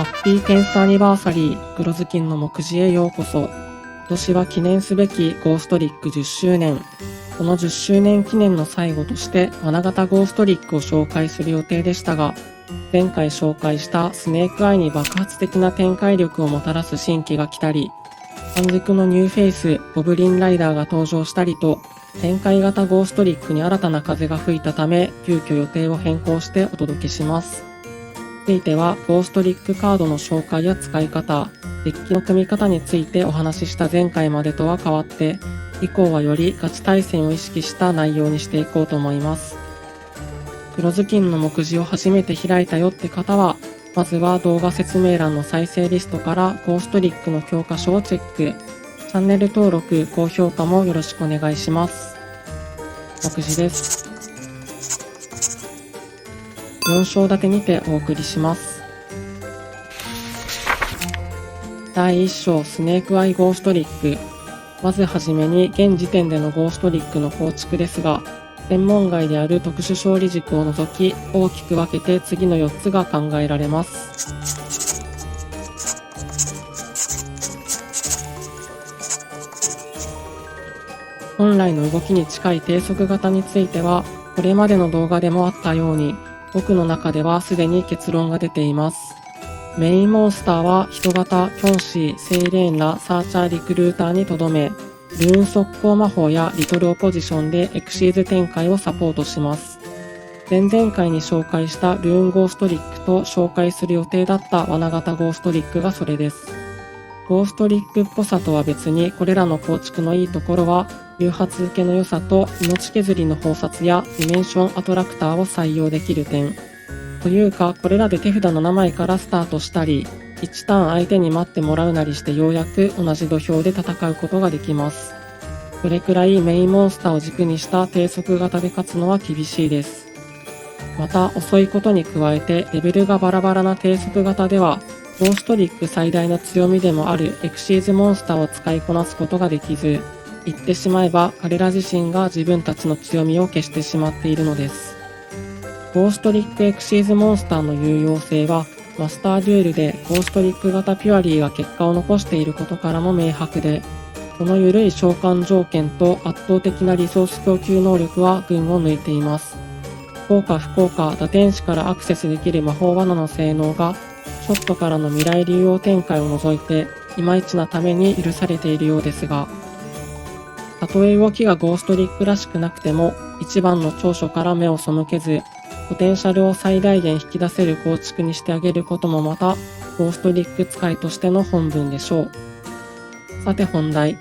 ハッピーテンスアニバーサリー黒ずきんの目次へようこそ。今年は記念すべきゴーストリック10周年。この10周年記念の最後として花形ゴーストリックを紹介する予定でしたが、前回紹介したスネークアイに爆発的な展開力をもたらす新規が来たり、半熟のニューフェイスゴブリンライダーが登場したりと、展開型ゴーストリックに新たな風が吹いたため、急遽予定を変更してお届けします。ついてはゴーストリックカードの紹介や使い方、デッキの組み方についてお話しした前回までとは変わって、以降はよりガチ対戦を意識した内容にしていこうと思います。黒ずきんの目次を初めて開いたよって方は、まずは動画説明欄の再生リストからゴーストリックの教科書をチェック。チャンネル登録、高評価もよろしくお願いします。目次です。4章立てにてお送りします。第1章スネークアイゴーストリック。まずはじめに現時点でのゴーストリックの構築ですが、専門外である特殊勝利軸を除き大きく分けて次の4つが考えられます。本来の動きに近い低速型については、これまでの動画でもあったように、僕の中ではすでに結論が出ています。メインモンスターは人型、キョンシー、セイレーンらサーチャーリクルーターにとどめ、ルーン速攻魔法やリトルオポジションでエクシーズ展開をサポートします。前々回に紹介したルーンゴーストリックと紹介する予定だった罠型ゴーストリックがそれです。ゴーストリックっぽさとは別にこれらの構築のいいところは、誘発受けの良さと命削りの包殺やディメンションアトラクターを採用できる点。というか、これらで手札の7枚からスタートしたり、1ターン相手に待ってもらうなりしてようやく同じ土俵で戦うことができます。それくらいメインモンスターを軸にした低速型で勝つのは厳しいです。また遅いことに加えてレベルがバラバラな低速型では、ゴーストリック最大の強みでもあるエクシーズモンスターを使いこなすことができず、言ってしまえば彼ら自身が自分たちの強みを消してしまっているのです。ゴーストリックエクシーズモンスターの有用性は、マスターデュエルでゴーストリック型ピュアリーが結果を残していることからも明白で、この緩い召喚条件と圧倒的なリソース供給能力は群を抜いています。効果不効果打天使からアクセスできる魔法罠の性能が、ショットからの未来竜王展開を除いて、いまいちなために許されているようですが、たとえ動きがゴーストリックらしくなくても、一番の長所から目を背けず、ポテンシャルを最大限引き出せる構築にしてあげることもまた、ゴーストリック使いとしての本分でしょう。さて本題。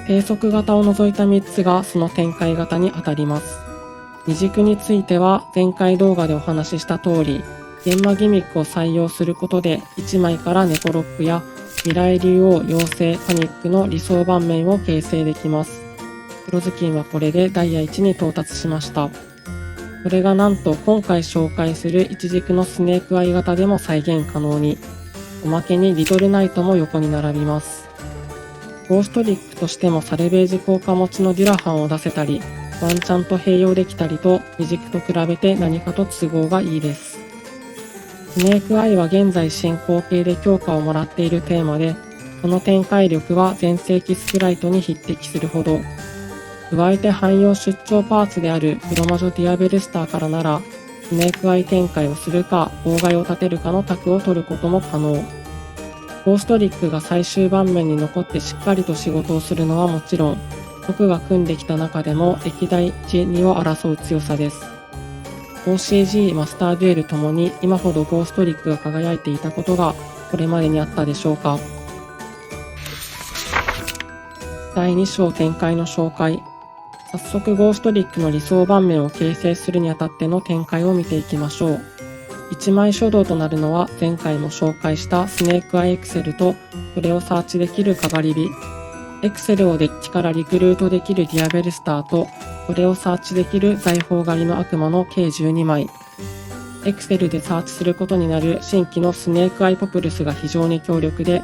低速型を除いた3つがその展開型に当たります。二軸については前回動画でお話しした通り、現場ギミックを採用することで1枚からネコロックや未来竜王、妖精、パニックの理想盤面を形成できます。黒ずきんはこれでダイヤ1に到達しました。それがなんと今回紹介する一軸のスネークアイ型でも再現可能に、おまけにリトルナイトも横に並びます。ゴーストリックとしてもサルベージ効果持ちのデュラハンを出せたり、ワンチャンと併用できたりと二軸と比べて何かと都合がいいです。スネークアイは現在進行形で強化をもらっているテーマで、その展開力は全盛期スプライトに匹敵するほど。加えて汎用出張パーツである黒魔女ディアベルスターからなら、スネークアイ展開をするか妨害を立てるかの択を取ることも可能。ゴーストリックが最終盤面に残ってしっかりと仕事をするのはもちろん、僕が組んできた中でも歴代1、2を争う強さです。OCG、マスターデュエルともに今ほどゴーストリックが輝いていたことがこれまでにあったでしょうか。第2章展開の紹介。早速ゴーストリックの理想盤面を形成するにあたっての展開を見ていきましょう。1枚初動となるのは前回も紹介したスネークアイエクセルとそれをサーチできるカバリビ。エクセルをデッキからリクルートできるディアベルスターとそれをサーチできる財宝狩りの悪魔の計12枚。エクセルでサーチすることになる新規のスネークアイポプルスが非常に強力で、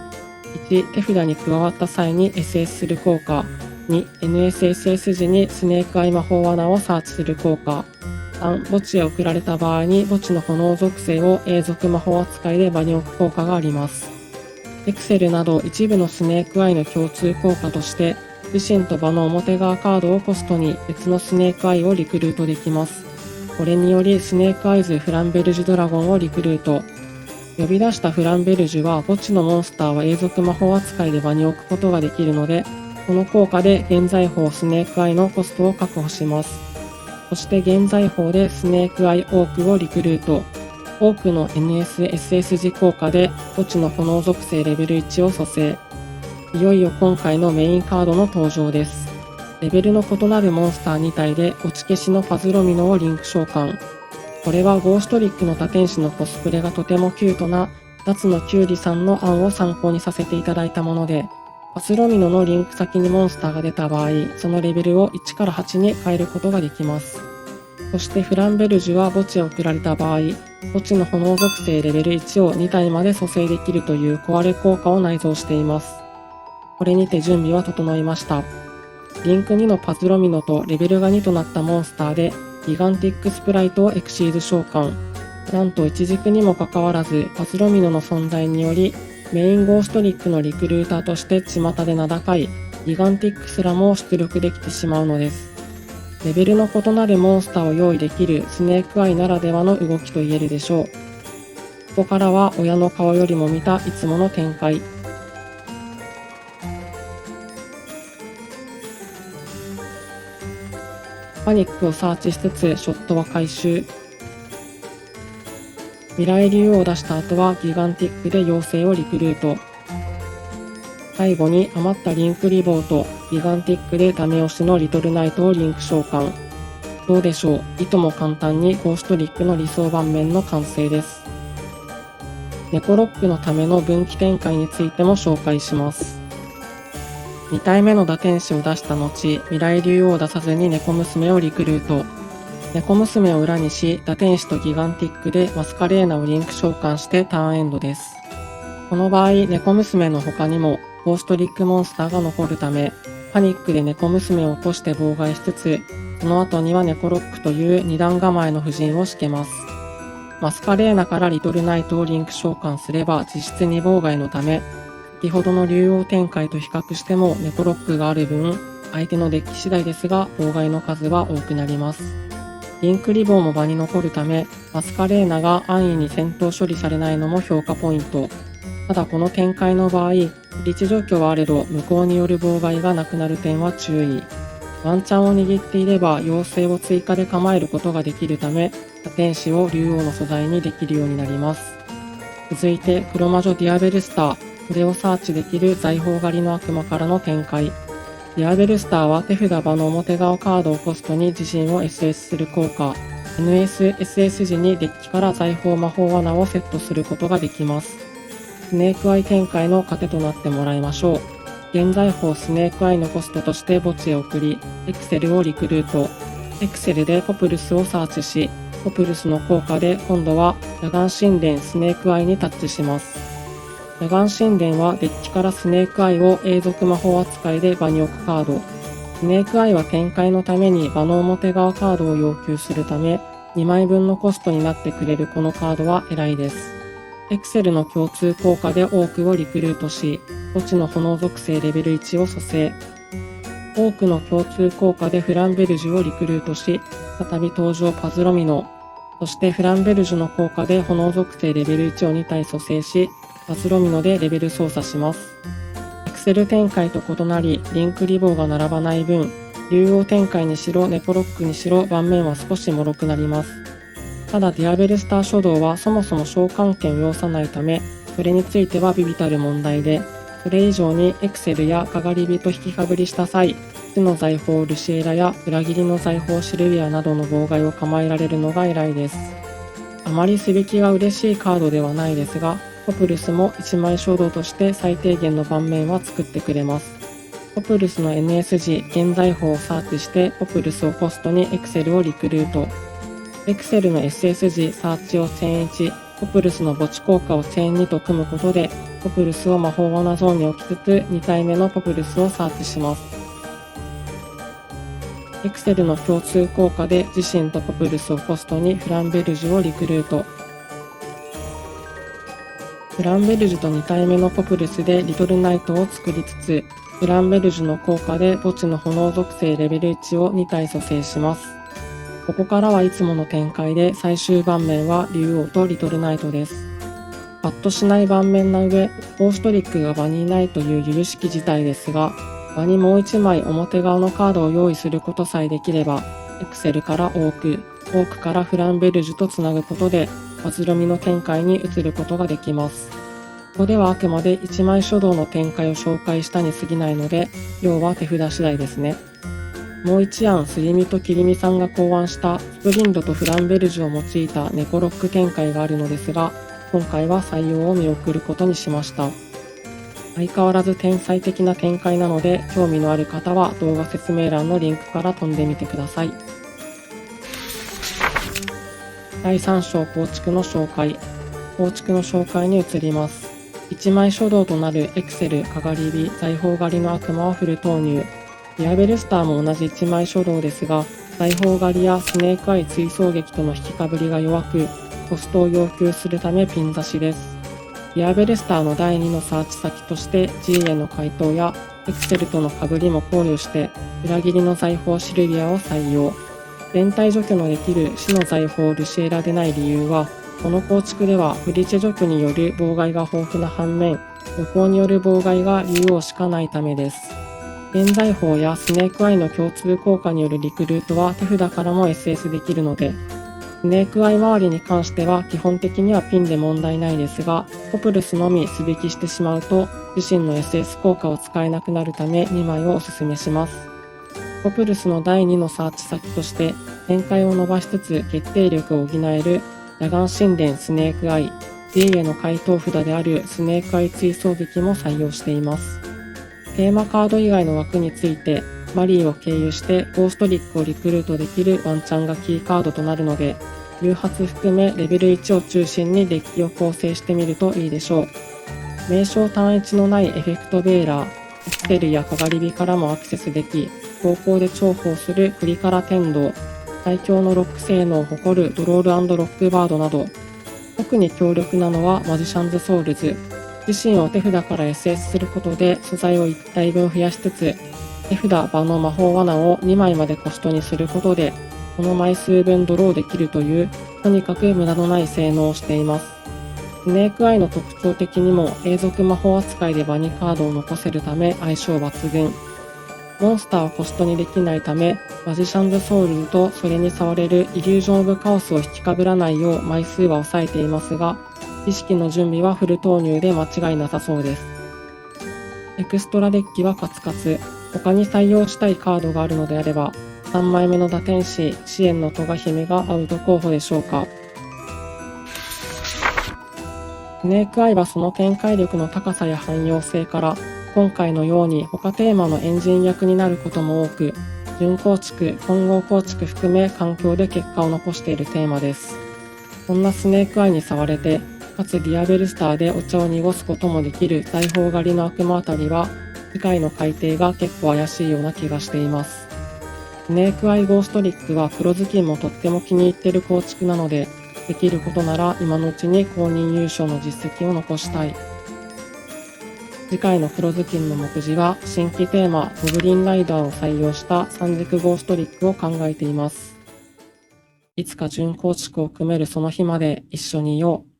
1、手札に加わった際に SS する効果。2、NSSS 時にスネークアイ魔法罠をサーチする効果。3、墓地へ送られた場合に墓地の炎属性を永続魔法扱いで場に置く効果があります。エクセルなど一部のスネークアイの共通効果として、自身と場の表側カードをコストに別のスネークアイをリクルートできます。これによりスネークアイズ・フランベルジュドラゴンをリクルート。呼び出したフランベルジュは墓地のモンスターは永続魔法扱いで場に置くことができるので、この効果で現在法スネークアイのコストを確保します。そして現在法でスネークアイオークをリクルート。オークの NSSS 時効果で墓地の炎属性レベル1を蘇生。いよいよ今回のメインカードの登場です。レベルの異なるモンスター2体で落ち消しのパズロミノをリンク召喚。これはゴーストリックの多天使のコスプレがとてもキュートな夏のキュウリさんの案を参考にさせていただいたもので、パズロミノのリンク先にモンスターが出た場合、そのレベルを1から8に変えることができます。そしてフランベルジュは墓地へ送られた場合、墓地の炎属性レベル1を2体まで蘇生できるという壊れ効果を内蔵しています。これにて準備は整いました。リンク2のパズロミノとレベルが2となったモンスターで、ギガンティックスプライトをエクシーズ召喚。なんと一軸にもかかわらず、パズロミノの存在により、メインゴーストリックのリクルーターとして巷で名高いギガンティックすらも出力できてしまうのです。レベルの異なるモンスターを用意できるスネークアイならではの動きと言えるでしょう。ここからは親の顔よりも見たいつもの展開。パニックをサーチしつつショットは回収。未来竜を出した後はギガンティックで妖精をリクルート。最後に余ったリンクリボーとギガンティックでダメ押しのリトルナイトをリンク召喚。どうでしょう、いとも簡単にゴーストリックの理想盤面の完成です。ネコロックのための分岐展開についても紹介します。2体目の打天使を出した後、未来竜を出さずに猫娘をリクルート。猫娘を裏にし、打天使とギガンティックでマスカレーナをリンク召喚してターンエンドです。この場合、猫娘の他にもゴーストリックモンスターが残るため、パニックで猫娘を落として妨害しつつ、その後にはネコロックという二段構えの布陣を敷けます。マスカレーナからリトルナイトをリンク召喚すれば実質2妨害のため、先ほどの竜王展開と比較してもネコロックがある分、相手のデッキ次第ですが妨害の数は多くなります。リンクリボーも場に残るため、マスカレーナが安易に戦闘処理されないのも評価ポイント。ただこの展開の場合、リーチ状況はあれど無効による妨害がなくなる点は注意。ワンチャンを握っていれば妖精を追加で構えることができるため、打天使を竜王の素材にできるようになります。続いて黒魔女ディアベルスター。これをサーチできる財宝狩りの悪魔からの展開。ディアベルスターは手札場の表側カードをコストに自身を SS する効果。NSSS 時にデッキから財宝魔法罠をセットすることができます。スネークアイ展開の糧となってもらいましょう。現在法スネークアイのコストとして墓地へ送り、エクセルをリクルート。エクセルでポプルスをサーチし、ポプルスの効果で今度は野岩神殿スネークアイにタッチします。野岩神殿はデッキからスネークアイを永続魔法扱いで場に置くカード。スネークアイは展開のために場の表側カードを要求するため、2枚分のコストになってくれるこのカードは偉いです。エクセルの共通効果でオークをリクルートし、墓地の炎属性レベル1を蘇生。オークの共通効果でフランベルジュをリクルートし、再び登場パズロミノ。そしてフランベルジュの効果で炎属性レベル1を2体蘇生し、パズロミノでレベル操作します。エクセル展開と異なり、リンクリボーが並ばない分、竜王展開にしろネコロックにしろ盤面は少し脆くなります。ただディアベルスター初動はそもそも召喚権を要さないため、それについては微々たる問題で、それ以上にエクセルやかがり火と引きかぶりした際、地の財宝ルシエラや裏切りの財宝シルビアなどの妨害を構えられるのが偉いです。あまり素引きが嬉しいカードではないですが、ポプルスも1枚衝動として最低限の盤面は作ってくれます。ポプルスの NS 時、現在法をサーチしてポプルスをコストにエクセルをリクルート。エクセルの SS 時、サーチをチェーン1、ポプルスの墓地効果をチェーン2と組むことで、ポプルスを魔法罠ゾーンに置きつつ2体目のポプルスをサーチします。エクセルの共通効果で自身とポプルスをコストにフランベルジュをリクルート。フランベルジュと2体目のポプルスでリトルナイトを作りつつ、フランベルジュの効果で墓地の炎属性レベル1を2体蘇生します。ここからはいつもの展開で最終盤面は竜王とリトルナイトです。パッとしない盤面な上、ゴーストリックが場にいないという由々しき事態ですが、場にもう1枚表側のカードを用意することさえできれば、エクセルからオークからフランベルジュとつなぐことで、バズロミの展開に移ることができます。ここではあくまで1枚書道の展開を紹介したに過ぎないので、要は手札次第ですね。もう一案、すりみときりみさんが考案したスプリンドとフランベルジュを用いたネコロック展開があるのですが、今回は採用を見送ることにしました。相変わらず天才的な展開なので、興味のある方は動画説明欄のリンクから飛んでみてください。第3章構築の紹介。構築の紹介に移ります。1枚書道となるエクセル、かがり火、財宝狩りの悪魔をフル投入。ディアベルスターも同じ1枚書道ですが、財宝狩りやスネークアイ追走撃との引きかぶりが弱く、コストを要求するためピン刺しです。ディアベルスターの第2のサーチ先として G への回答やエクセルとの被りも考慮して裏切りの財宝シルビアを採用。全体除去のできる死の財宝ルシエラでない理由は、この構築ではフリチェ除去による妨害が豊富な反面、旅行による妨害が竜王しかないためです。現財宝やスネークアイの共通効果によるリクルートは手札からも SS できるので、スネークアイ周りに関しては基本的にはピンで問題ないですが、ポプルスのみ素引きしてしまうと自身の SS 効果を使えなくなるため2枚をおすすめします。ポプルスの第2のサーチ先として展開を伸ばしつつ決定力を補える野岩神殿スネークアイ、D への回答札であるスネークアイ追走撃も採用しています。テーマカード以外の枠についてマリーを経由してゴーストリックをリクルートできるワンチャンがキーカードとなるので、誘発含めレベル1を中心にデッキを構成してみるといいでしょう。名称単一のないエフェクトベーラー、エクセルやかがり火からもアクセスでき、高校で重宝するクリカラ天道、最強のロック性能を誇るドロール&ロックバードなど、特に強力なのはマジシャンズソウルズ。自身を手札から SS することで素材を1体分増やしつつ、手札場の魔法罠を2枚までコストにすることで、この枚数分ドローできるという、とにかく無駄のない性能をしています。スネークアイの特徴的にも永続魔法扱いで場にカードを残せるため相性抜群。モンスターをコストにできないため、マジシャンズソウルズとそれに触れるイリュージョン・オブ・カオスを引きかぶらないよう枚数は抑えていますが、意識の準備はフル投入で間違いなさそうです。エクストラデッキはカツカツ。他に採用したいカードがあるのであれば、3枚目の打天使、支援のトガ姫がアウト候補でしょうか。スネークアイはその展開力の高さや汎用性から、今回のように他テーマのエンジン役になることも多く、準構築、混合構築含め環境で結果を残しているテーマです。そんなスネークアイに触れて、かつディアベルスターでお茶を濁すこともできる財宝狩りの悪魔あたりは、次回の改定が結構怪しいような気がしています。スネークアイゴーストリックは黒ずきんもとっても気に入ってる構築なので、できることなら今のうちに公認優勝の実績を残したい。次回の黒ずきんの目次は新規テーマゴブリンライダーを採用した三軸ゴーストリックを考えています。いつか準構築を組めるその日まで一緒にいよう。